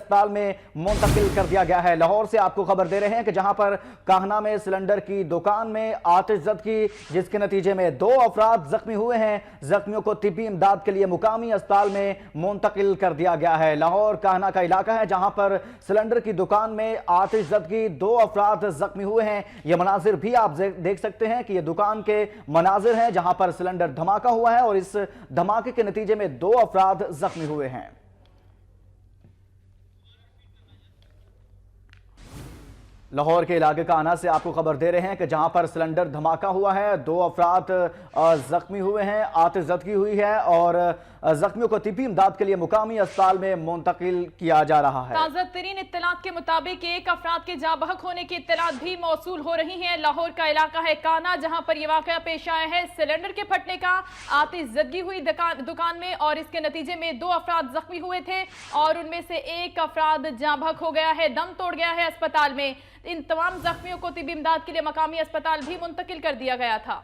اسپتال میں منتقل کر دیا گیا ہے۔ لاہور سے آپ کو خبر دے رہے ہیں کہ جہاں پر کاہنہ میں سلنڈر کی دکان میں آتش زد کی، جس کے نتیجے میں 2 افراد زخمی ہوئے ہیں۔ زخمیوں کو طبی امداد کے لیے مقامی اسپتال میں منتقل کر دیا گیا ہے۔ لاہور کاہنہ کا علاقہ ہے جہاں پر سلنڈر کی دکان میں آتش زد کی 2 افراد زخمی ہوئے ہیں۔ یہ مناظر بھی آپ دیکھ سکتے ہیں کہ یہ دکان کے مناظر ہیں جہاں پر سلنڈر دھماکہ ہوا ہے اور اس دھماکے کے نتیجے میں 2 افراد زخمی ہوئے ہیں۔ لاہور کے علاقے کاہنہ سے آپ کو خبر دے رہے ہیں کہ جہاں پر سلنڈر دھماکہ ہوا ہے، 2 افراد زخمی ہوئے ہیں، آتش زدگی ہوئی ہے اور زخمیوں کو طبی امداد کے لیے مقامی اسپتال میں منتقل کیا جا رہا ہے۔ تازہ ترین اطلاعات کے مطابق 1 افراد کے جاں بحق ہونے کی اطلاعات بھی موصول ہو رہی ہیں۔ لاہور کا علاقہ ہے کاہنہ جہاں پر یہ واقعہ پیش آیا ہے، سلنڈر کے پھٹنے کا، آتش زدگی ہوئی دکان میں اور اس کے نتیجے میں 2 افراد زخمی ہوئے تھے اور ان میں سے 1 افراد جاں بحق ہو گیا ہے، دم توڑ گیا ہے اسپتال میں۔ ان تمام زخمیوں کو طبی امداد کے لیے مقامی اسپتال بھی منتقل کر دیا گیا تھا۔